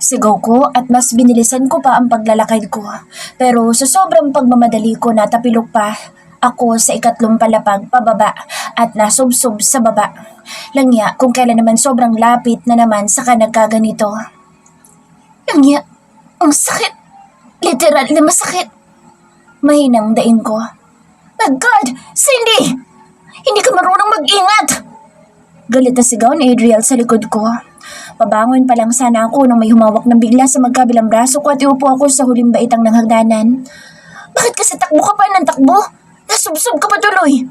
Sigaw ko at mas binilisan ko pa ang paglalakad ko. Pero sa sobrang pagmamadali ko natapilok pa ako sa ikatlong palapag pababa at nasubsob sa baba. Langya kung kailan naman sobrang lapit na naman saka nagkaganito. Langya, ang sakit. Literal na masakit. Mahinang daing ko. My God! Cindy! Hindi ka marunong mag-ingat! Galit na sigaw ni Adriel sa likod ko. Pabangon pa lang sana ako nang may humawak ng bigla sa magkabilang braso ko at iupo ako sa huling baitang ng hagdanan. Bakit kasi takbo ka pa ng takbo? Nasubsob ka pa tuloy.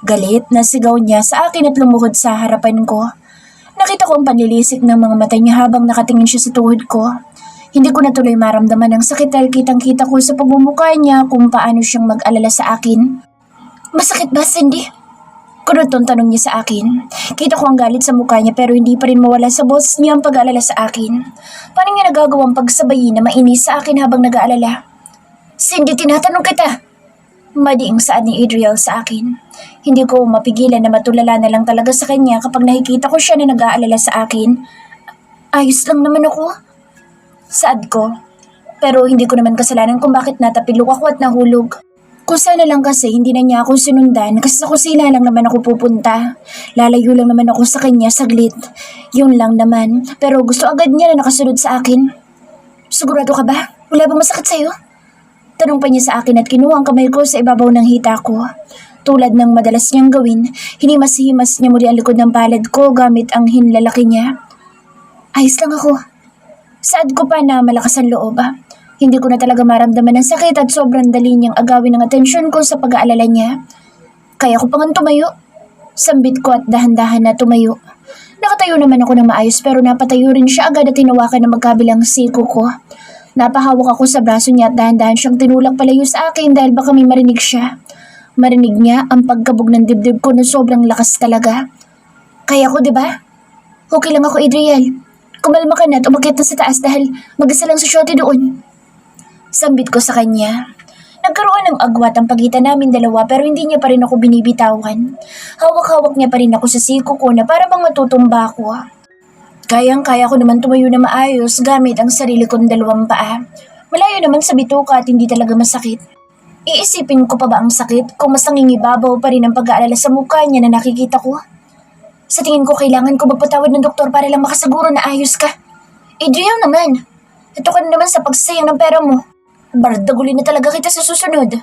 Galit na sigaw niya sa akin at lumuhod sa harapan ko. Nakita ko ang panlilisik ng mga mata niya habang nakatingin siya sa tuhod ko. Hindi ko na tuloy maramdaman ang sakit dahil kitang-kita ko sa pagmumukha niya kung paano siyang mag-alala sa akin. Masakit ba, Cindy? Kunotong tanong niya sa akin. Kita ko ang galit sa mukha niya pero hindi pa rin mawala sa boses niya ang pag-aalala sa akin. Paano niya nagagawang pagsabayin na mainis sa akin habang nag-aalala? Cindy, tinatanong kita. Madiing saad ni Adriel sa akin. Hindi ko mapigilan na matulala na lang talaga sa kanya kapag nakikita ko siya na nag-aalala sa akin. Ayos lang naman ako. Saad ko. Pero hindi ko naman kasalanan kung bakit natapilok ako at nahulog. Kung sana lang kasi hindi na niya ako sinundan kasi sa kusina lang naman ako pupunta. Lalayo lang naman ako sa kanya saglit. Yun lang naman. Pero gusto agad niya na nakasunod sa akin. Sigurado ka ba? Wala bang masakit sa'yo? Tanong pa niya sa akin at kinuha ang kamay ko sa ibabaw ng hita ko. Tulad ng madalas niyang gawin, hinimas-himas niya muli ang likod ng palad ko gamit ang hinlalaki niya. Ayos lang ako. Saad ko pa na malakas ang loob. Hindi ko na talaga maramdaman ang sakit at sobrang dali niyang agawin ang atensyon ko sa pag-aalala niya. Kaya ko pa nga tumayo. Sambit ko at dahan-dahan na tumayo. Nakatayo naman ako ng maayos pero napatayo rin siya agad at tinawakan ng magkabilang siko ko. Napahawak ako sa braso niya at dahan-dahan siyang tinulak palayo sa akin dahil baka may marinig siya. Marinig niya ang pagkabog ng dibdib ko na sobrang lakas talaga. Kaya ko, di ba? Okay lang ako, Adriel. Kumalma ka na at umakyat na sa taas dahil mag-isa lang sa shorty doon. Sambit ko sa kanya. Nagkaroon ng agwat ang pagitan namin dalawa pero hindi niya pa rin ako binibitawan. Hawak-hawak niya pa rin ako sa siko ko na para bang matutumba ako. Kayang-kaya ko naman tumayo na maayos gamit ang sarili kong dalawang paa. Malayo naman sa bituka at hindi talaga masakit. Iisipin ko pa ba ang sakit kung mas nangingibabaw pa rin ang pag-aalala sa mukha niya na nakikita ko? Sa tingin ko kailangan ko magpatawad ng doktor para lang makasaguro na ayos ka. Adriel naman, ito ka na naman sa pagsasayang ng pera mo. Bardagulin na talaga kita sa susunod.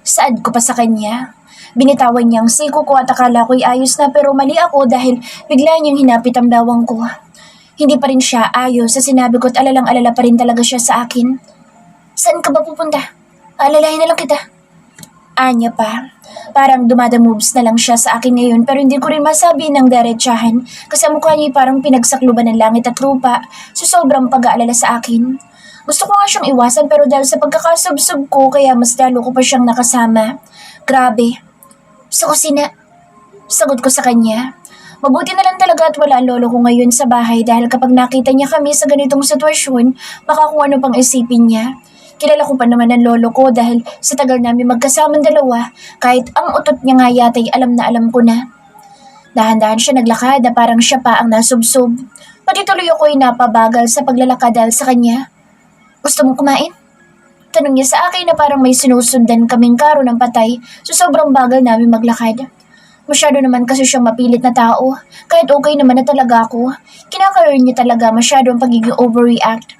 Saad ko pa sa kanya. Binitawan niya ang siko ko at akala ko'y ayos na pero mali ako dahil bigla niyang hinapit ang bawang ko. Hindi pa rin siya ayos sa sinabi ko at alalang-alala pa rin talaga siya sa akin. Saan ka ba pupunta? Alalahin na lang kita. Anya pa. Parang dumadamoves na lang siya sa akin ngayon pero hindi ko rin masabi ng diretsahan kasi ang mukha niya parang pinagsakluban ng langit at lupa sa sobrang pag-aalala sa akin. Gusto ko nga siyang iwasan pero dahil sa pagkakasubsob ko kaya mas lalo ko pa siyang nakasama. Grabe. Sa kusina. Sagot ko sa kanya. Mabuti na lang talaga at wala ang lolo ko ngayon sa bahay dahil kapag nakita niya kami sa ganitong sitwasyon, baka kung ano pang isipin niya. Kilala ko pa naman ang lolo ko dahil sa tagal namin magkasamang dalawa, kahit ang utot niya nga yata'y alam na alam ko na. Dahan-dahan siya naglakad na parang siya pa ang nasubsob. Pati tuloy ako'y napabagal sa paglalakad dahil sa kanya. Gusto mong kumain? Tanong niya sa akin na parang may sinusundan kaming karo ng patay sa sobrang bagal namin maglakad. Masyado naman kasi siyang mapilit na tao. Kahit okay naman na talaga ako, kinakaroon niya talaga masyado ang pagiging overreact.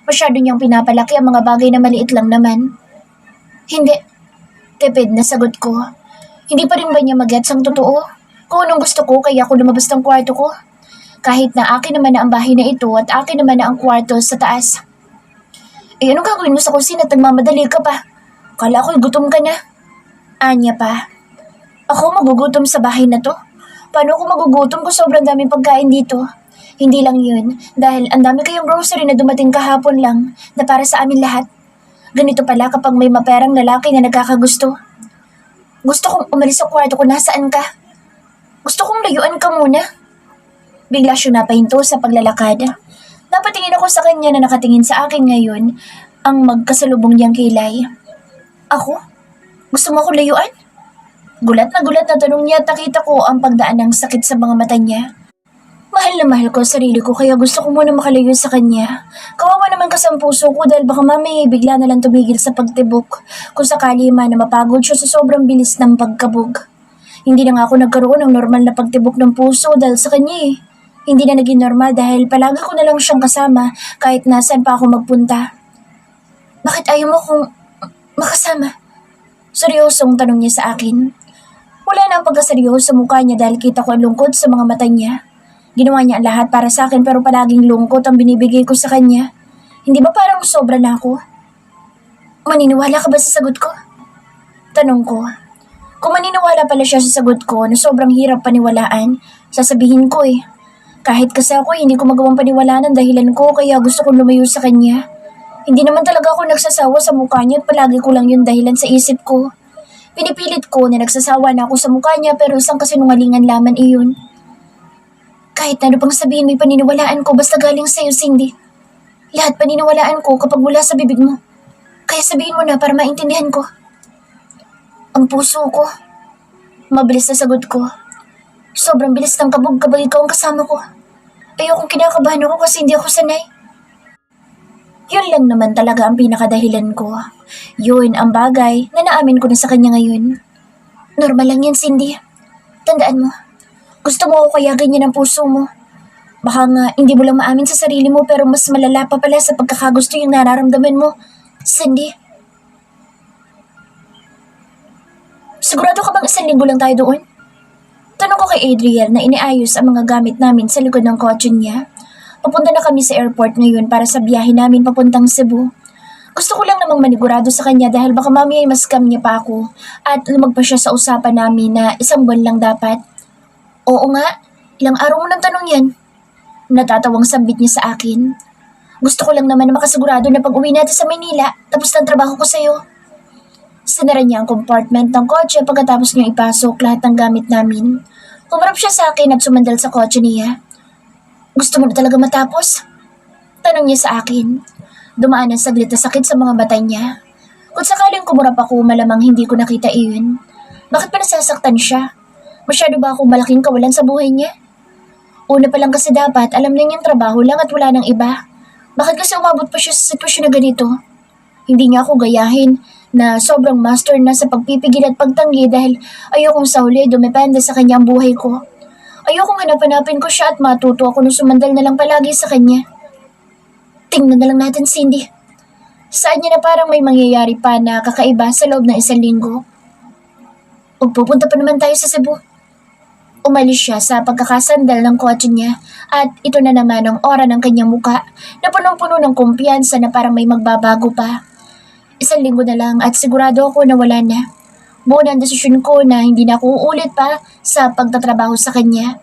Masyado niyang pinapalaki ang mga bagay na maliit lang naman. Hindi. Tepid na sagot ko. Hindi pa rin ba niya magets ang totoo? Kung anong gusto ko kaya ako lumabas ng kwarto ko? Kahit na akin naman na ang bahay na ito at akin naman na ang kwarto sa taas. Eh anong gagawin mo sa kusina at nagmamadali ka pa? Kala ko'y gutom ka na. Anya pa. Ako magugutom sa bahay na to? Paano ako magugutom kung sobrang daming pagkain dito? Hindi lang yun, dahil ang dami kayong grocery na dumating kahapon lang na para sa amin lahat. Ganito pala kapag may maperang lalaki na nagkakagusto. Gusto kong umalis sa kwarto kung nasaan ka. Gusto kong layuan ka muna. Bigla siya napahinto sa paglalakad. Napatingin ako sa kanya na nakatingin sa akin ngayon ang magkasalubong niyang kilay. Ako? Gusto mo ako layuan? Gulat na tanong niya at nakita ko ang pagdaan ng sakit sa mga mata niya. Mahal na mahal ko ang sarili ko kaya gusto ko muna makalayo sa kanya. Kawawa naman kasi ang puso ko dahil baka mamaya bigla na lang tumigil sa pagtibok kung sakali man na mapagod siya sa sobrang bilis ng pagkabog. Hindi na nga ako nagkaroon ng normal na pagtibok ng puso dahil sa kanya eh. Hindi na naging normal dahil palagi ko na lang siyang kasama kahit nasaan pa ako magpunta. Bakit ayaw mo kong makasama? Seryosong tanong niya sa akin. Wala na ang pagkaseryoso sa mukha niya dahil kita ko ang lungkot sa mga mata niya. Ginawa niya ang lahat para sa akin pero palaging lungkot ang binibigay ko sa kanya. Hindi ba parang sobra na ako? Maniniwala ka ba sa sagot ko? Tanong ko. Kung maniniwala pala siya sa sagot ko na sobrang hirap paniwalaan, sasabihin ko eh. Kahit kasi ako hindi ko magawang paniwalaan ang dahilan ko kaya gusto kong lumayo sa kanya. Hindi naman talaga ako nagsasawa sa mukha niya at palagi ko lang yung dahilan sa isip ko. Pinipilit ko na nagsasawa na ako sa mukha niya pero isang kasinungalingan lamang iyon. Kahit ano pang sabihin may paniniwalaan ko basta galing sa'yo, Cindy. Lahat paniniwalaan ko kapag mula sa bibig mo. Kaya sabihin mo na para maintindihan ko. Ang puso ko. Mabilis na sagot ko. Sobrang bilis ng kabog kapag ikaw ang kasama ko. Ayokong kinakabahan ako kasi hindi ako sanay. Yun lang naman talaga ang pinakadahilan ko. Yun ang bagay na naamin ko na sa kanya ngayon. Normal lang yan, Cindy. Tandaan mo. Gusto mo ako kaya ganyan ang puso mo. Baka nga hindi mo lang maamin sa sarili mo pero mas malala pa pala sa pagkakagusto yung nararamdaman mo. Cindy. Sigurado ka bang 1 linggo lang tayo doon? Tanong ko kay Adriel na iniayos ang mga gamit namin sa likod ng kotse niya. Papunta na kami sa airport ngayon para sa biyahe namin papuntang Cebu. Gusto ko lang namang manigurado sa kanya dahil baka mamaya ay mas scam niya pa ako at lumagpas siya sa usapan namin na 1 buwan lang dapat. Oo nga, ilang araw mo nang tanong yan. Natatawang sambit niya sa akin. Gusto ko lang naman na makasigurado na pag-uwi natin sa Maynila tapos ng trabaho ko sa'yo. Sinara niya ang compartment ng kotse pagkatapos niya ipasok lahat ng gamit namin. Humarap siya sa akin at sumandal sa kotse niya. Gusto mo na talaga matapos? Tanong niya sa akin. Dumaan ang saglit na sakit sa mga mata niya. Kung sakaling kumurap ako, malamang hindi ko nakita iyon. Bakit pa nasasaktan siya? Masyado ba akong malaking kawalan sa buhay niya? Una pa lang kasi dapat alam na niyang trabaho lang at wala nang iba. Bakit kasi umabot pa siya sa sitwasyon na ganito? Hindi niya ako gayahin na sobrang master na sa pagpipigil at pagtanggi dahil ayokong sa huli dumepende sa kanya ang buhay ko. Ayokong hanap-hanapin ko siya at matuto ako nung sumandal na lang palagi sa kanya. Tingnan na lang natin, Cindy. Saan niya na parang may mangyayari pa na kakaiba sa loob ng 1 linggo? O pupunta pa naman tayo sa Cebu. Umalis siya sa pagkakasandal ng kotse niya at ito na naman ang aura ng kanyang muka na punong-puno ng kumpiyansa na parang may magbabago pa. 1 linggo na lang at sigurado ako na wala na. Buo na ang desisyon ko na hindi na ako uulit pa sa pagtatrabaho sa kanya.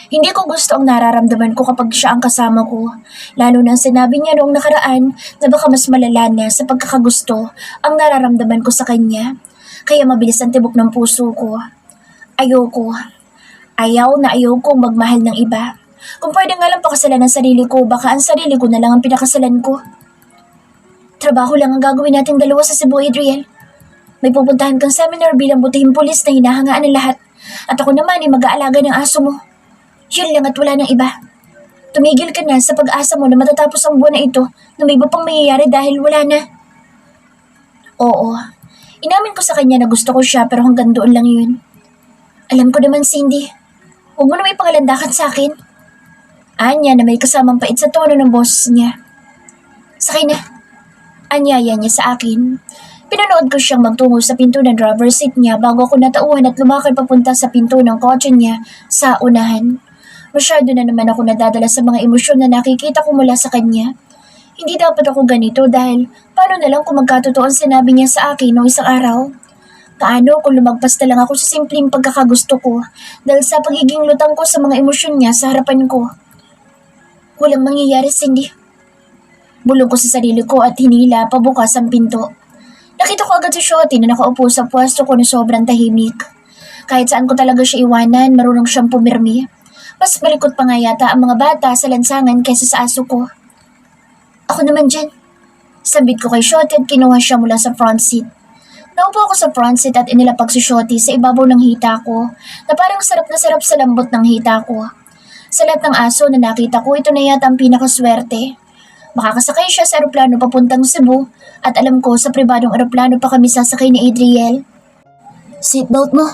Hindi ko gusto ang nararamdaman ko kapag siya ang kasama ko, lalo na sinabi niya noong nakaraan na baka mas malala na sa pagkakagusto ang nararamdaman ko sa kanya. Kaya mabilis ang tibok ng puso ko. Ayoko. Ayaw na ayaw kong magmahal ng iba. Kung pwede nga lang pakasalan ang sarili ko, baka ang sarili ko na lang ang pinakasalan ko. Trabaho lang ang gagawin nating dalawa sa Cebu, Adriel. May pupuntahan kang seminar bilang butihing pulis na hinahangaan ng lahat. At ako naman ay mag-aalaga ng aso mo. Yun lang at wala ng iba. Tumigil ka na sa pag-asa mo na matatapos ang buwan na ito na may iba pang mangyayari dahil wala na. Oo. Inamin ko sa kanya na gusto ko siya pero hanggang doon lang yun. Alam ko naman, Cindy. Huwag mo na may pangalandakan sa akin. Anya na may kasamang pait sa tono ng boses niya. Sakay na. Anyaya niya sa akin. Pinanood ko siyang magtungo sa pinto ng driver's seat niya bago ako natauhan at lumakad papunta sa pinto ng kotse niya sa unahan. Masyado na naman ako nadadala sa mga emosyon na nakikita ko mula sa kanya. Hindi dapat ako ganito dahil paano na lang kung magkatotoo ang sinabi niya sa akin noong isang araw? Paano kung lumagpas na lang ako sa simpleng pagkakagusto ko dahil sa pagiging lutang ko sa mga emosyon niya sa harapan ko? Walang mangyayari, Cindy. Bulong ko sa sarili ko at hinila pabukas ang pinto. Nakita ko agad si Shotty na nakaupo sa pwesto ko na sobrang tahimik. Kahit saan ko talaga siya iwanan, marunong siyang pumirmi. Mas malikot pa nga yata ang mga bata sa lansangan kaysa sa aso ko. Ako naman dyan. Sabit ko kay Shotty at kinuha siya mula sa front seat. Naupo ako sa front seat at inilapag si Shotty sa ibabaw ng hita ko na parang sarap na sarap sa lambot ng hita ko. Sa lahat ng aso na nakita ko, ito na yata ang pinakaswerte. Makakasakay siya sa eroplano papuntang Cebu at alam ko sa pribadong eroplano pa kami sasakay ni Adriel. Seatbelt mo.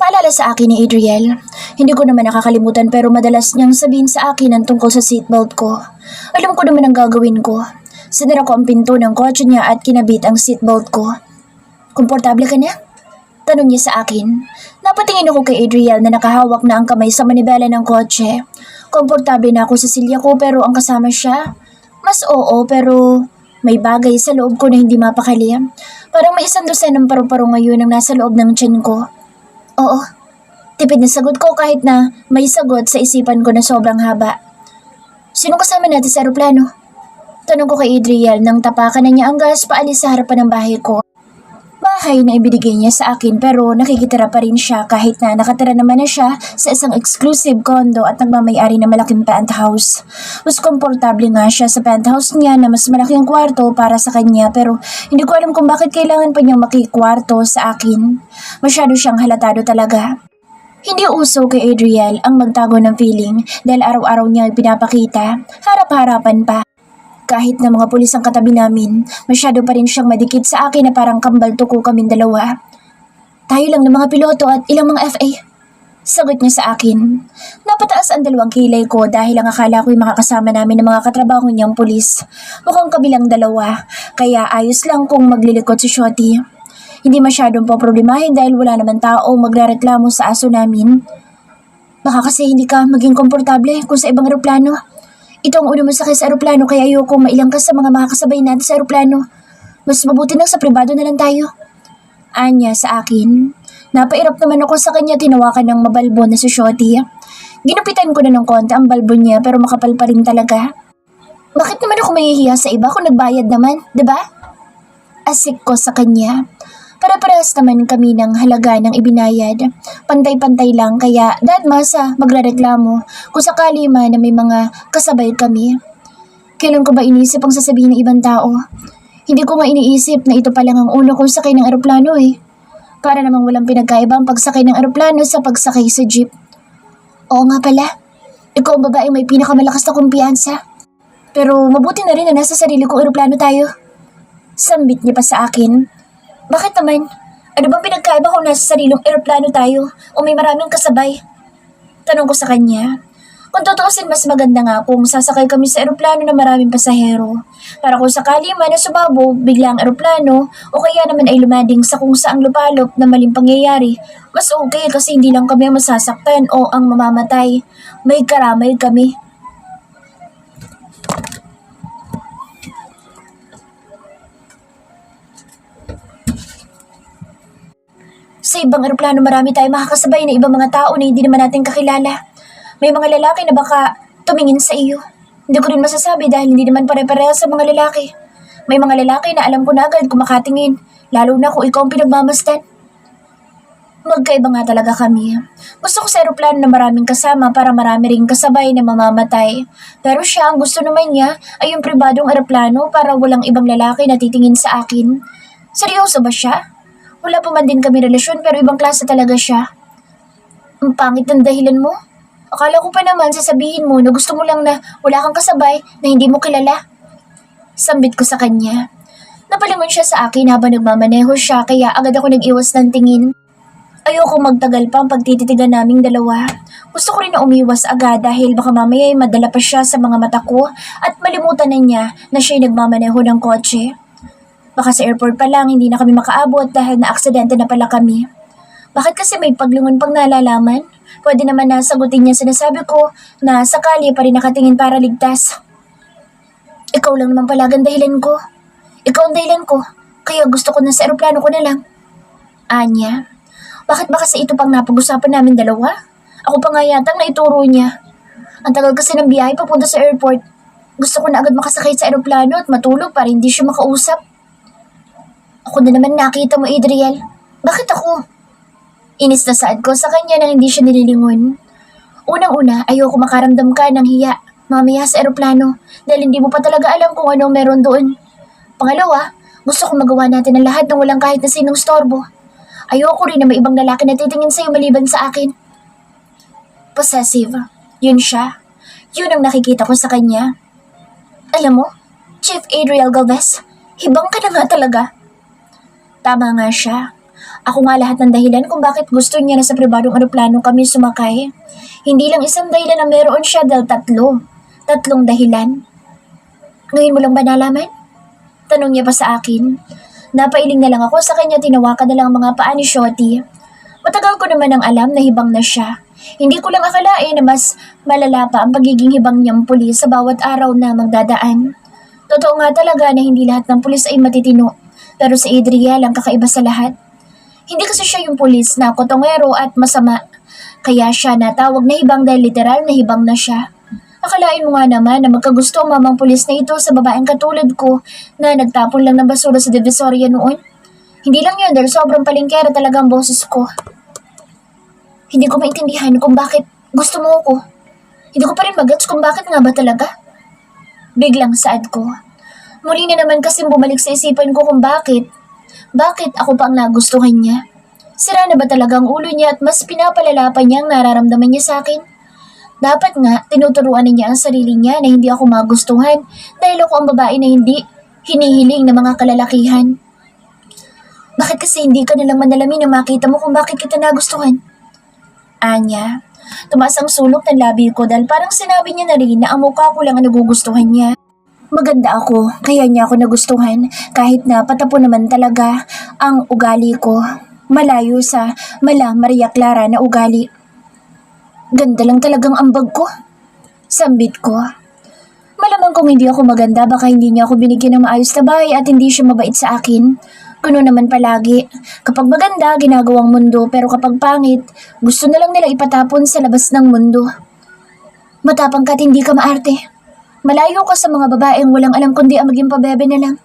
Paalala sa akin ni Adriel. Hindi ko naman nakakalimutan pero madalas niyang sabihin sa akin ang tungkol sa seatbelt ko. Alam ko naman ang gagawin ko. Sinara ko ang pinto ng kotse niya at kinabit ang seatbelt ko. Komportable ka na? Tanong niya sa akin. Napatingin ako kay Adriel na nakahawak na ang kamay sa manibela ng kotse. Komportable na ako sa silya ko pero ang kasama siya, mas oo pero may bagay sa loob ko na hindi mapakali. Parang may 100 ng paru-paro ngayon ang nasa loob ng tiyan ko. Oo, tipid na sagot ko kahit na may sagot sa isipan ko na sobrang haba. Sino kasama natin sa aeroplano? Tanong ko kay Adriel nang tapakan na niya ang gas paalis sa harapan ng bahay ko. Bahay na ibinigay niya sa akin pero nakikitira pa rin siya kahit na nakatira naman na siya sa isang exclusive condo at nagmamayari ng malaking penthouse. Mas komportable nga siya sa penthouse niya na mas malaking kwarto para sa kanya pero hindi ko alam kung bakit kailangan pa niyang makikwarto sa akin. Masyado siyang halatado talaga. Hindi uso kay Adriel ang magtago ng feeling dahil araw-araw niya pinapakita, harap-harapan pa. Kahit na mga pulis ang katabi namin, masyado pa rin siyang madikit sa akin na parang kambal tuko kaming dalawa. Tayo lang ng mga piloto at ilang mga FA. Sagot niya sa akin. Napataas ang dalawang kilay ko dahil ang akala ko'y makakasama namin ng mga katrabaho niyang pulis. Mukhang kabilang dalawa, kaya ayos lang kung maglilikot si Shotty. Hindi masyadong poproblemahin dahil wala naman tao magrereklamo sa aso namin. Baka kasi hindi ka maging komportable kung sa ibang eroplano. Ito ang una mo sakay sa aeroplano kaya ayoko mailang ka sa mga makakasabay natin sa aeroplano. Mas mabuti na sa pribado na lang tayo. Anya sa akin. Napairap naman ako sa kanya tinawakan ng mabalbo na si Shotty. Ginupitan ko na ng konti ang balbo niya pero makapal pa rin talaga. Bakit naman ako mahihiya sa iba kung nagbayad naman, diba? Asik ko sa kanya. Para-parehas naman kami ng halaga ng ibinayad. Pantay-pantay lang kaya dadma sa magrereklamo kung sakali man na may mga kasabay kami. Kailan ko ba iniisip ang sasabihin ng ibang tao? Hindi ko nga iniisip na ito pa lang ang una kong sakay ng eroplano eh. Para namang walang pinagkaiba ang pagsakay ng eroplano sa pagsakay sa jeep. Oo nga pala, ikaw ang babae may pinakamalakas na kumpiyansa. Pero mabuti na rin na nasa sarili kong eroplano tayo. Sambit niya pa sa akin. Bakit naman? Ano bang pinagkaiba kung nasa sarilong eroplano tayo o may maraming kasabay? Tanong ko sa kanya. Kung tutuusin mas maganda nga kung sasakay kami sa eroplano na maraming pasahero. Para kung sakali man na sumabog bigla ang eroplano o kaya naman ay lumading sa kung saang lupalop na maling pangyayari, mas okay kasi hindi lang kami ang masasaktan o ang mamamatay. May karamay kami. Sa ibang eroplano marami tayong makakasabay na ibang mga tao na hindi naman natin kakilala. May mga lalaki na baka tumingin sa iyo. Hindi ko rin masasabi dahil hindi naman pare-pareha sa mga lalaki. May mga lalaki na alam ko na agad kung makatingin, lalo na kung ikaw ang pinagmamasdan. Magkaiba nga talaga kami. Gusto ko sa eroplano na maraming kasama para marami ring kasabay na mamamatay. Pero siya, ang gusto naman niya ay yung pribadong eroplano para walang ibang lalaki na titingin sa akin. Seryoso ba siya? Wala pa man din kami relasyon pero ibang klase talaga siya. Ang pangit ng dahilan mo. Akala ko pa naman sasabihin mo na gusto mo lang na wala kang kasabay na hindi mo kilala. Sambit ko sa kanya. Napalingon siya sa akin habang nagmamaneho siya kaya agad ako nag-iwas ng tingin. Ayoko magtagal pa ang pagtititigan naming dalawa. Gusto ko rin na umiwas agad dahil baka mamaya ay madala pa siya sa mga mata ko at malimutan na niya na siya'y nagmamaneho ng kotse. Baka sa airport pa lang hindi na kami makaabot dahil na-aksidente na pala kami. Bakit kasi may paglingon pang nalalaman? Pwede naman na sagutin niya sinasabi ko na sakali pa rin nakatingin para ligtas. Ikaw lang naman pala ang dahilan ko. Ikaw ang dahilan ko, kaya gusto ko na sa aeroplano ko na lang. Anya, bakit ba kasi ito pang napag-usapan namin dalawa? Ako pa nga yatang naituro niya. Ang tagal kasi ng biyahe papunta sa airport. Gusto ko na agad makasakay sa aeroplano at matulog para hindi siya makausap. Ako na naman nakita mo, Adriel. Bakit ako? Inis na saad ko sa kanya nang hindi siya nililingon. Unang-una, ayoko makaramdam ka ng hiya mamaya sa eroplano dahil hindi mo pa talaga alam kung ano meron doon. Pangalawa, gusto ko magawa natin ang lahat ng walang kahit na sinong storbo. Ayoko rin na may ibang lalaki na titingin sa'yo maliban sa akin. Possessive. Yun siya. Yun ang nakikita ko sa kanya. Alam mo, Chief Adriel Galvez, hibang ka na nga talaga. Tama nga siya. Ako nga lahat ng dahilan kung bakit gusto niya na sa pribadong eroplano kami sumakay. Hindi lang isang dahilan na meron siya dahil tatlo. Tatlong dahilan. Ngayon mo lang ba nalaman? Tanong niya pa sa akin. Napailing na lang ako sa kanya, tinawakan na lang ang mga paa ni Shotty. Matagal ko naman ang alam na hibang na siya. Hindi ko lang akalain na mas malala pa ang pagiging hibang niyang pulis sa bawat araw na magdadaan. Totoo nga talaga na hindi lahat ng pulis ay matitino. Pero si Adriel ang kakaiba sa lahat. Hindi kasi siya yung pulis na kotongero at masama. Kaya siya natawag na hibang dahil literal na hibang na siya. Akalain mo nga naman na magkagusto ang mamang pulis na ito sa babaeng katulad ko na nagtapon lang ng basura sa Divisoria noon. Hindi lang yun dahil sobrang palengkera talaga ang boses ko. Hindi ko maintindihan kung bakit gusto mo ko. Hindi ko pa rin magets kung bakit nga ba talaga. Biglang saad ko. Muli na naman kasi bumalik sa isipan ko kung bakit. Bakit ako pa ang nagustuhan niya? Sira na ba talaga ang ulo niya at mas pinapalala pa niya ang nararamdaman niya sa akin? Dapat nga, tinuturuan na niya ang sarili niya na hindi ako magustuhan dahil ako ang babae na hindi hinihiling ng mga kalalakihan. Bakit kasi hindi ka nalang manalamin na makita mo kung bakit kita nagustuhan? Anya, tumaas ang sulok ng labi ko dahil parang sinabi niya na rin na ang mukha ko lang ang nagugustuhan niya. Maganda ako, kaya niya ako nagustuhan kahit na patapo naman talaga ang ugali ko. Malayo sa mala Maria Clara na ugali. Ganda lang talagang ambag ko. Sambit ko. Malamang kung hindi ako maganda, baka hindi niya ako binigyan ng maayos na bahay at hindi siya mabait sa akin. Ganoon naman palagi. Kapag maganda, ginagawang mundo, pero kapag pangit, gusto na lang nila ipatapon sa labas ng mundo. Matapang ka at hindi ka maarte. Malayo ka sa mga babaeng walang alam kundi ang maging pabebe na lang.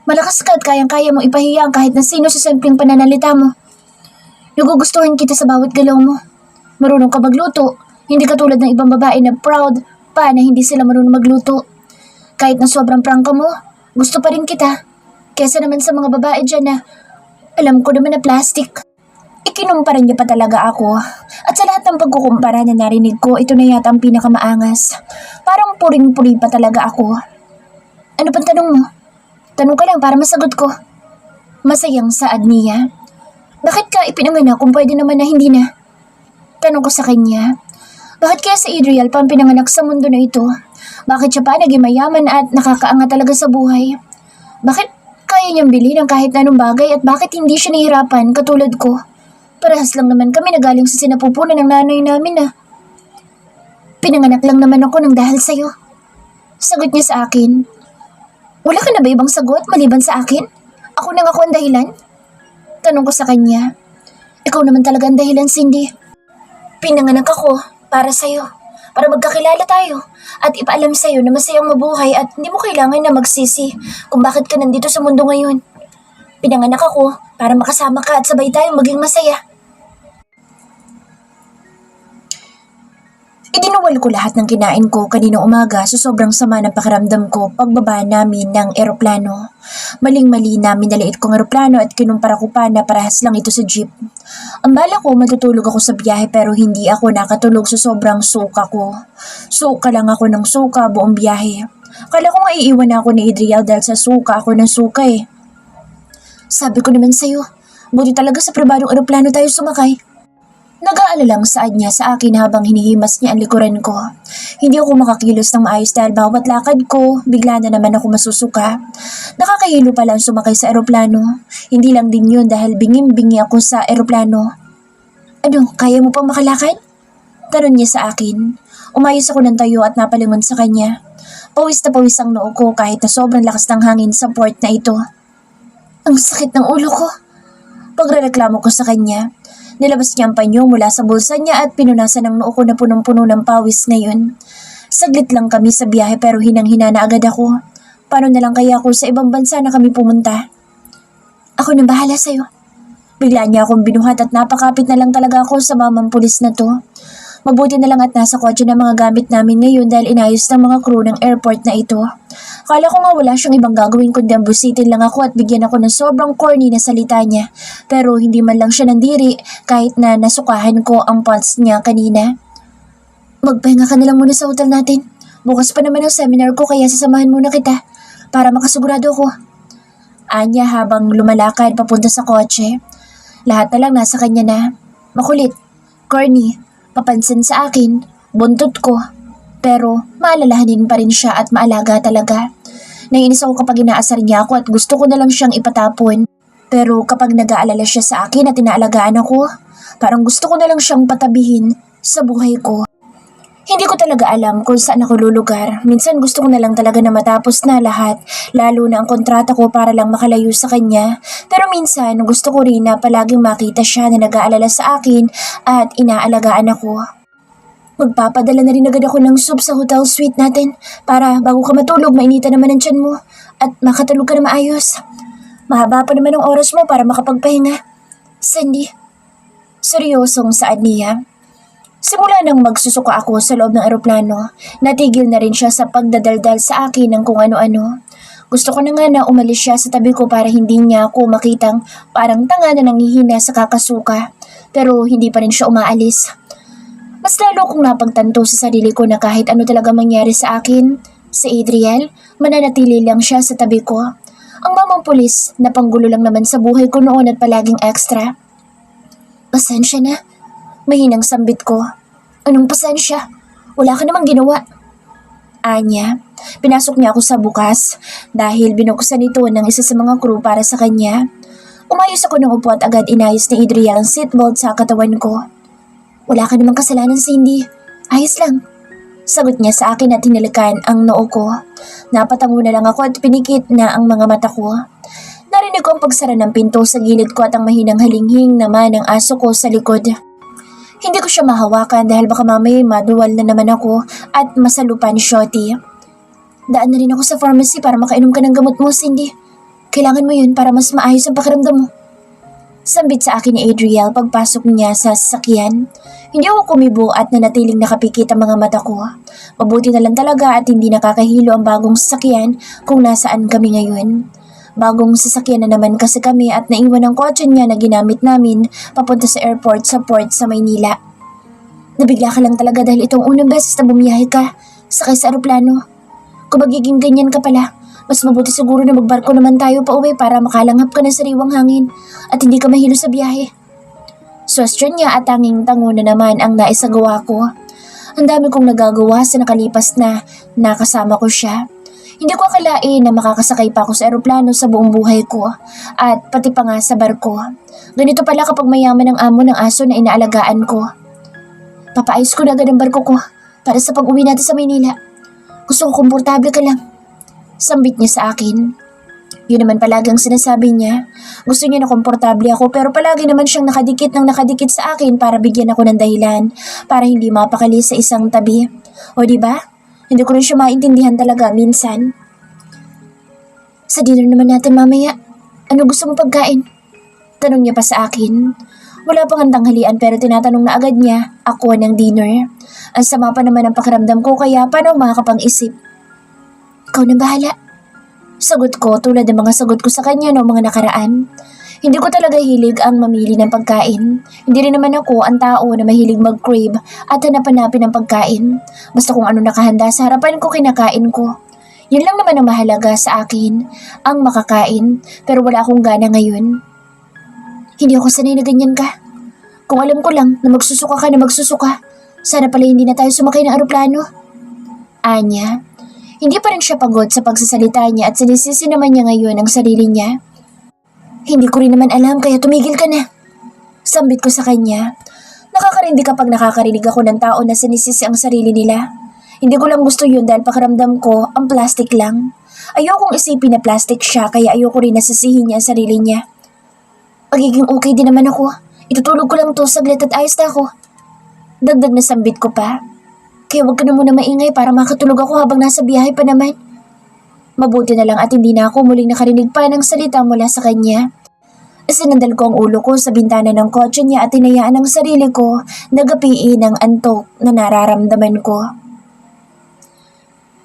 Malakas ka at kayang-kaya mong ipahiya ang kahit na sino sa simpleng pananalita mo. Nagugustuhan kita sa bawat galaw mo. Marunong ka magluto, hindi katulad ng ibang babae na proud pa na hindi sila marunong magluto. Kahit na sobrang prangka mo, gusto pa rin kita. Kesa naman sa mga babae dyan na alam ko naman na plastic. Ikinumpara niya pa talaga ako. At sa lahat ng pagkukumpara na narinig ko, ito na yata ang pinakamaangas. Parang puring-puri pa talaga ako. Ano pang tanong mo? Tanong ka lang para masagot ko. Masayang saad niya. Bakit ka ipinanganak kung pwede naman na hindi na? Tanong ko sa kanya, bakit kaya si Adriel pa ang pinanganak sa mundo na ito? Bakit siya pa naging mayaman at nakakaangat talaga sa buhay? Bakit kaya niyang bilhin ang kahit anong bagay at bakit hindi siya nahihirapan katulad ko? Parehas lang naman kami na galing sa sinapupunan ng nanay namin ah. Pinanganak lang naman ako ng dahil sa'yo. Sagot niya sa akin, wala ka na ba ibang sagot maliban sa akin? Ako nang ako ang dahilan? Tanong ko sa kanya, ikaw naman talaga ang dahilan, Cindy. Pinanganak ako para sa'yo, para magkakilala tayo at ipaalam sa'yo na masayang mabuhay at hindi mo kailangan na magsisi kung bakit ka nandito sa mundo ngayon. Pinanganak ako para makasama ka at sabay tayong maging masaya. Idinuwal ko lahat ng kinain ko kaninang umaga sa sobrang sama ng pakiramdam ko pagbaba namin ng eroplano. Maling-mali namin naliit kong eroplano at kinumpara ko pa na parehas lang ito sa jeep. Ang bala ko matutulog ako sa biyahe pero hindi ako nakatulog sa sobrang suka ko. Suka lang ako ng suka buong biyahe. Kala ko nga iiwan ako ni Adriel dahil sa suka ako ng suka eh. Sabi ko naman sa'yo, buti talaga sa pribadong eroplano tayo sumakay. Nag-aalalang saad niya sa akin habang hinihimas niya ang likuran ko. Hindi ako makakilos ng maayos dahil bawat lakad ko, bigla na naman ako masusuka. Nakakahilo pala ang sumakay sa eroplano. Hindi lang din yun dahil binging-bingi ako sa eroplano. Ano, kaya mo pang makalakad? Tanong niya sa akin. Umayos ako ng tayo at napalingon sa kanya. Pawis na pawis ang noo ko kahit na sobrang lakas ng hangin sa port na ito. Ang sakit ng ulo ko. Pagrereklamo ko sa kanya, nilabas niya ang panyo mula sa bulsa niya at pinunasan ang noo ko na punong-puno ng pawis ngayon. Saglit lang kami sa biyahe pero hinang-hina na agad ako. Paano na lang kaya ako sa ibang bansa na kami pumunta? Ako na bahala sa'yo. Bigla niya akong binuhat at napakapit na lang talaga ako sa mamang pulis na to. Mabuti na lang at nasa kotse na mga gamit namin ngayon dahil inayos ng mga crew ng airport na ito. Kala ko nga wala siyang ibang gagawin kundi ambusitin lang ako at bigyan ako ng sobrang corny na salita niya. Pero hindi man lang siya nandiri kahit na nasukahan ko ang pulse niya kanina. Magpahinga ka na lang muna sa hotel natin. Bukas pa naman ang seminar ko kaya sasamahan muna kita para makasigurado ko. Anya habang lumalakad papunta sa kotse. Lahat na lang nasa kanya na. Makulit, corny, papansin sa akin, buntot ko. Pero maalalahanin pa rin siya at maalaga talaga. Naiinis ako kapag inaasar niya ako at gusto ko na lang siyang ipatapon. Pero kapag nag-aalala siya sa akin at inaalagaan ako, parang gusto ko na lang siyang patabihin sa buhay ko. Hindi ko talaga alam kung saan ako lulugar. Minsan gusto ko na lang talaga na matapos na lahat, lalo na ang kontrata ko para lang makalayo sa kanya. Pero minsan gusto ko rin na palaging makita siya na nag-aalala sa akin at inaalagaan ako. Magpapadala na rin agad ako ng soup sa hotel suite natin para bago ka matulog mainitan naman ang tiyan mo at makatulog ka na maayos. Mahaba pa naman ang oras mo para makapagpahinga. Sandy, seryosong saad niya. Simula nang magsusuka ako sa loob ng eroplano, natigil na rin siya sa pagdadaldal sa akin ng kung ano-ano. Gusto ko na nga na umalis siya sa tabi ko para hindi niya ako makitang parang tanga na nanghihina sa kakasuka. Pero hindi pa rin siya umaalis. Mas lalo kong napagtanto sa sarili ko na kahit ano talaga mangyari sa akin, sa Adriel, mananatili lang siya sa tabi ko. Ang mamang pulis na panggulo lang naman sa buhay ko noon at palaging extra. Pasensya na. Mahinang sambit ko. Anong pasensya? Wala ka namang ginawa. Anya, pinasok niya ako sa bukas dahil binuksan ito ng isa sa mga crew para sa kanya. Umayos ako ng upo at agad inayos ni Adriel ang seatbelt sa katawan ko. Wala ka namang kasalanan, Cindy. Ayos lang. Sagot niya sa akin at hinalikan ang noo ko. Napatango na lang ako at pinikit na ang mga mata ko. Narinig ko ang pagsara ng pinto sa gilid ko at ang mahinang halinghing naman ng aso ko sa likod. Hindi ko siya mahawakan dahil baka mamaya maduwal na naman ako at masalupan Shotty. Daan na rin ako sa pharmacy para makainom ka ng gamot mo, Cindy. Kailangan mo yun para mas maayos ang pakiramdam mo. Sambit sa akin ni Adriel pagpasok niya sa sasakyan. Hindi ako kumibo at nanatiling nakapikit ang mga mata ko. Mabuti na lang talaga at hindi nakakahilo ang bagong sasakyan kung nasaan kami ngayon. Bagong sasakyan na naman kasi kami at naiwan ang kotse niya na ginamit namin papunta sa airport sa port sa Maynila. Nabigla ka lang talaga dahil itong unang beses na bumiyahe ka, sakay sa aeroplano. Kung magiging ganyan ka pala, mas mabuti siguro na magbarko naman tayo pa uwi para makalanghap ka ng sariwang hangin at hindi ka mahilo sa biyahe. Sustyon niya at tanging tango na naman ang naisagawa ko. Ang dami kong nagagawa sa nakalipas na nakasama ko siya. Hindi ko akalain na makakasakay pa ako sa eroplano sa buong buhay ko at pati pa nga sa barko. Ganito pala kapag mayaman ang amo ng aso na inaalagaan ko. Papaayos ko na agad ang barko ko para sa pag-uwi natin sa Maynila. Gusto ko komportable ka lang. Sambit niya sa akin. Yun naman palagi ang sinasabi niya. Gusto niya na komportable ako pero palagi naman siyang nakadikit sa akin para bigyan ako ng dahilan para hindi mapakali sa isang tabi. O diba? Hindi ko rin siya maintindihan talaga minsan. Sa dinner naman natin mamaya, ano gusto mong pagkain? Tanong niya pa sa akin. Wala pang handang halian pero tinatanong na agad niya ako ng dinner. Ang sama pa naman ang pakiramdam ko kaya paano makakapang-isip? Ikaw na bahala. Sagot ko tulad ng mga sagot ko sa kanya noong mga nakaraan. Hindi ko talaga hilig ang mamili ng pagkain. Hindi rin naman ako ang tao na mahilig mag-crave at hanap-hanapin ng pagkain. Basta kung ano nakahanda sa harapan ko, kinakain ko. Yun lang naman ang mahalaga sa akin, ang makakain, pero wala akong gana ngayon. Hindi ako sanay na ganyan ka. Kung alam ko lang na magsusuka ka na magsusuka, sana pala hindi na tayo sumakay ng aeroplano. Anya, hindi pa rin siya pagod sa pagsasalita niya at sinisisi naman niya ngayon ang sarili niya. Hindi ko rin naman alam kaya tumigil ka na. Sambit ko sa kanya. Nakakarindi kapag nakakarinig ako ng tao na sinisisi ang sarili nila. Hindi ko lang gusto yun dahil pakiramdam ko ang plastic lang. Ayokong isipin na plastic siya kaya ayoko rin nasisihin niya ang sarili niya. Magiging okay din naman ako. Itutulog ko lang to saglit at ayos na ako. Dagdag na sambit ko pa. Kaya wag ka na muna maingay para makatulog ako habang nasa biyahe pa naman. Mabuti na lang at hindi na ako muling nakarinig pa ng salita mula sa kanya. Sinandal ko ang ulo ko sa bintana ng kotse niya at tinayaan ang sarili ko na gapiin ang antok na nararamdaman ko.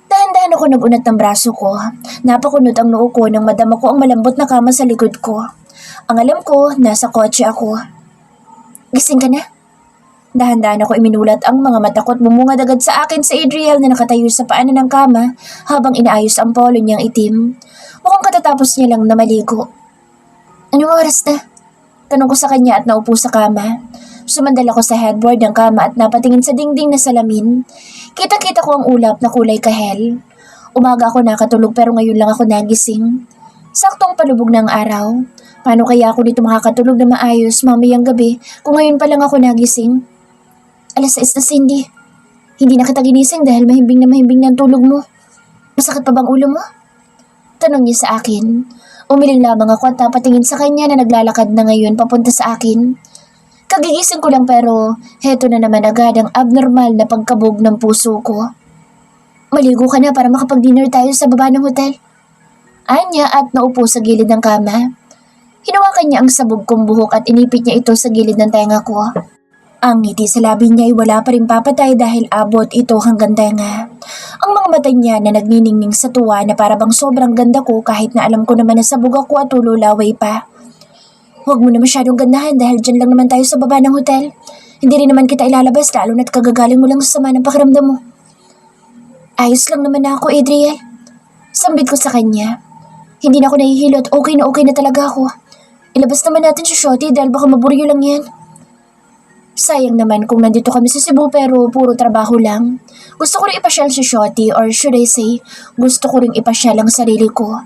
Dahan-dahan ako nagunat ng braso ko. Napakunot ang noo ko nang madama ko ang malambot na kama sa likod ko. Ang alam ko, nasa kotse ako. Gising ka na? Dahan-dahan ako iminulat ang mga mata ko at bumungad agad sa akin si Adriel na nakatayo sa paanan ng kama habang inaayos ang polo niyang itim. Mukhang katatapos niya lang na maligo. Anong oras na? Tanong ko sa kanya at naupo sa kama. Sumandal ako sa headboard ng kama at napatingin sa dingding na salamin. Kita-kita ko ang ulap na kulay kahel. Umaga ako nakatulog pero ngayon lang ako nagising. Saktong palubog ng araw. Paano kaya ako dito makakatulog na maayos mamayang gabi kung ngayon pa lang ako nagising? Alas 6 na, Cindy. Hindi na kita ginising dahil mahimbing na ang tulog mo. Masakit pa bang ulo mo? Tanong niya sa akin. Umiling lamang ako at napatingin sa kanya na naglalakad na ngayon papunta sa akin. Kagigising ko lang pero heto na naman agad ang abnormal na pagkabog ng puso ko. Maligo ka na para makapag-dinner tayo sa baba ng hotel. Anya at naupo sa gilid ng kama. Hinawakan niya ang sabog kong buhok at inipit niya ito sa gilid ng tenga ko. Ang ngiti sa labi niya ay wala pa rin papatay dahil abot ito hanggang tenga. Ang mga mata niya na nagniningning sa tuwa na para bang sobrang ganda ko kahit na alam ko naman na sabog ako at tululaway pa. Huwag mo na masyadong gandahan dahil dyan lang naman tayo sa baba ng hotel. Hindi rin naman kita ilalabas lalo na't kagagaling mo lang sa sama ng pakiramdam mo. Ayos lang naman na ako, Adriel. Sambit ko sa kanya. Hindi na ako nahihilo at okay na talaga ako. Ilabas naman natin si Shotty dahil baka maburyo lang yan. Sayang naman kung nandito kami sa Cebu pero puro trabaho lang. Gusto ko rin ipasyal si Shotty or should I say, gusto ko rin ipasyal ang sarili ko.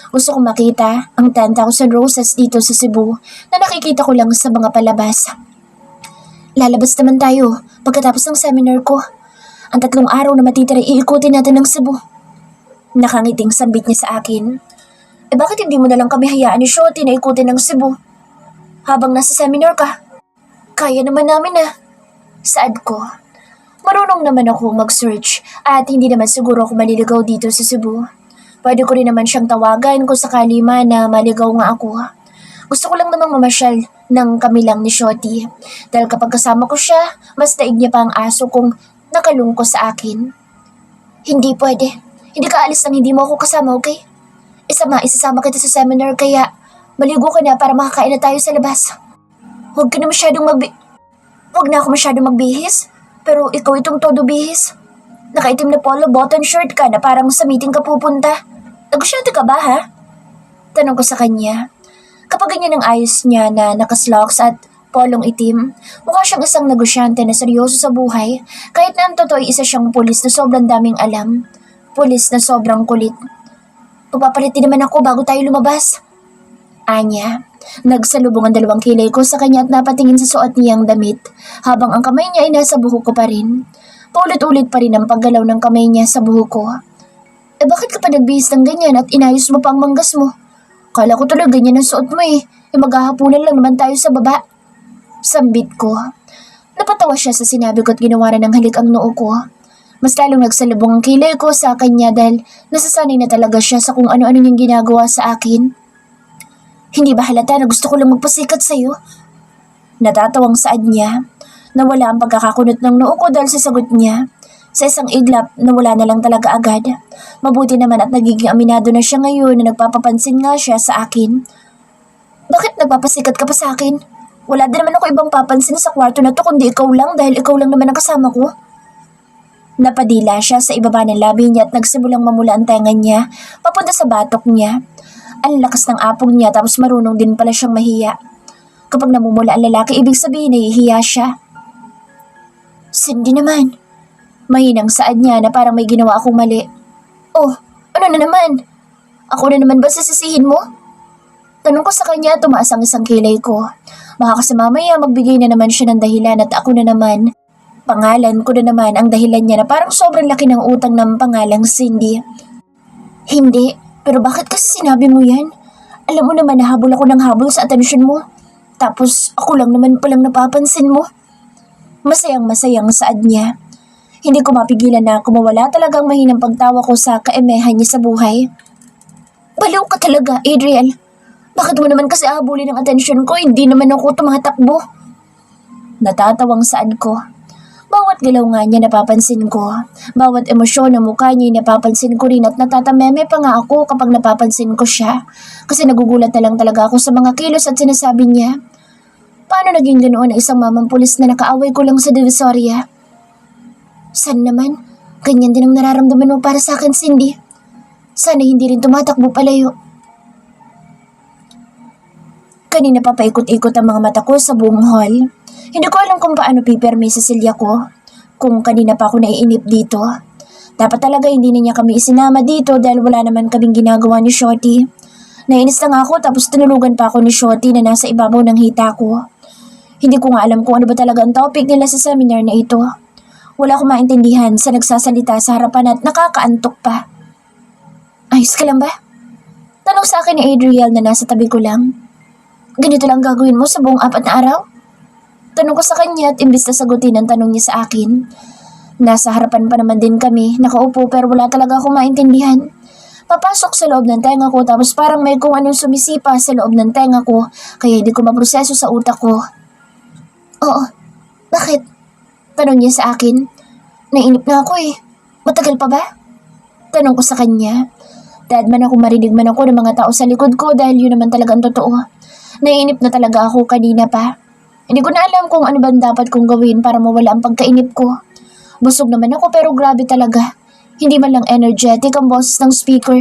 Gusto ko makita ang 10,000 roses dito sa Cebu na nakikita ko lang sa mga palabas. Lalabas naman tayo pagkatapos ng seminar ko. Ang 3 araw na matitira iikutin natin ng Cebu. Nakangiting sambit niya sa akin. Bakit hindi mo na lang kami hayaan ni Shotty na ikutin ng Cebu? Habang nasa seminar ka? Kaya naman namin Saad ko. Marunong naman ako mag-search at hindi naman siguro ako maliligaw dito sa Cebu. Pwede ko rin naman siyang tawagan kung sakali man na maligaw nga ako. Gusto ko lang namang mamasyal ng kami lang ni Shotty. Dahil kapag kasama ko siya, mas daig niya pa ang aso kung nakalungko sa akin. Hindi pwede. Hindi ka alis nang hindi mo ako kasama, okay? Isasama kita sa seminar kaya maligo ka na para makakain na tayo sa labas. Huwag na ako masyadong magbihis, pero ikaw itong todo bihis. Nakaitim na polo button shirt ka na parang sa meeting ka pupunta. Negosyante ka ba, ha? Tanong ko sa kanya. Kapag ganyan ang ayos niya na nakaslocks at polong itim, mukha siyang isang negosyante na seryoso sa buhay, kahit na ang totoo ay isa siyang pulis na sobrang daming alam. Pulis na sobrang kulit. Pagpapalit din naman ako bago tayo lumabas. Anya. Nagsalubong ang 2 kilay ko sa kanya at napatingin sa suot niyang damit habang ang kamay niya ay nasa buhok ko pa rin. Paulit-ulit pa rin ang paggalaw ng kamay niya sa buhok ko. Bakit ka pa nagbihis ng ganyan at inayos mo pa ang manggas mo? Kala ko tuloy ganyan ang suot mo maghahapunan lang naman tayo sa baba. Sambit ko. Napatawa siya sa sinabi ko at ginawa na ng halik ang noo ko. Mas lalong nagsalubong ang kilay ko sa kanya dahil nasasanay na talaga siya sa kung ano-ano niyang ginagawa sa akin. Hindi ba halata na gusto ko lang magpasikat sa'yo? Natatawang saad niya. Nawala ang pagkakakunot ng noo ko dahil sa sagot niya. Sa isang iglap, nawala na lang talaga agad. Mabuti naman at nagiging aminado na siya ngayon na nagpapapansin nga siya sa akin. Bakit nagpapasikat ka pa sa akin? Wala din naman ako ibang papansin sa kwarto na to kundi ikaw lang dahil ikaw lang naman ang kasama ko. Napadila siya sa ibaba ng labi niya at nagsimulang mamula ang tenga niya papunta sa batok niya. Ang lakas ng apong niya tapos marunong din pala siyang mahiya. Kapag namumula ang lalaki, ibig sabihin nahihiya siya. Cindy naman. Mahinang saad niya na parang may ginawa akong mali. Oh, ano na naman? Ako na naman ba sisisihin mo? Tanong ko sa kanya, tumaas ang isang kilay ko. Baka kasi mamaya magbigay na naman siya ng dahilan at ako na naman. Pangalan ko na naman ang dahilan niya na parang sobrang laki ng utang ng pangalang Cindy. Hindi. Pero bakit kasi sinabi mo yan? Alam mo naman na habol ako ng habol sa atensyon mo. Tapos ako lang naman palang napapansin mo. Masayang saad niya. Hindi ko mapigilan na kumawala talagang mahinang pagtawa ko sa kaemehan niya sa buhay. Baliw ka talaga, Adriel. Bakit mo naman kasi habulin ang atensyon ko? Hindi naman ako tumatakbo. Natatawang saad ko. Bawat galaw nga niya napapansin ko. Bawat emosyon ng mukha niya napapansin ko rin at natatameme pa nga ako kapag napapansin ko siya. Kasi nagugulat na lang talaga ako sa mga kilos at sinasabi niya. Paano naging ganoon ang isang mamang pulis na nakaaway ko lang sa Divisoria? San naman? Ganyan din ang nararamdaman mo para sa akin, Cindy. Sana hindi rin tumatakbo palayo. Kanina pa paikot-ikot ang mga mata ko sa buong hall. Hindi ko alam kung paano pipirme sa silya ko. Kung kanina pa ako naiinip dito. Dapat talaga hindi na niya kami isinama dito dahil wala naman kaming ginagawa ni Shorty. Nainis na nga ako tapos tinulugan pa ako ni Shorty na nasa ibabaw ng hita ko. Hindi ko nga alam kung ano ba talaga ang topic nila sa seminar na ito. Wala akong maintindihan sa nagsasalita sa harapan at nakakaantok pa. Ayos ka lang ba? Tanong sa akin ni Adriel na nasa tabi ko lang. Ganito lang gagawin mo sa buong 4 na araw? Tanong ko sa kanya at imbis na sagutin ang tanong niya sa akin. Nasa harapan pa naman din kami, nakaupo pero wala talaga akong maintindihan. Papasok sa loob ng tenga ko tapos parang may kung anong sumisipa sa loob ng tenga ko kaya hindi ko maproseso sa utak ko. Oo, bakit? Tanong niya sa akin. Nainip na ako eh. Matagal pa ba? Tanong ko sa kanya. Dahil man ako marinig man ako ng mga tao sa likod ko dahil yun naman talaga ang totoo. Nainip na talaga ako kanina pa. Hindi ko na alam kung ano ba dapat kong gawin para mawala ang pagkainip ko. Busog naman ako pero grabe talaga. Hindi man lang energetic ang boses ng speaker.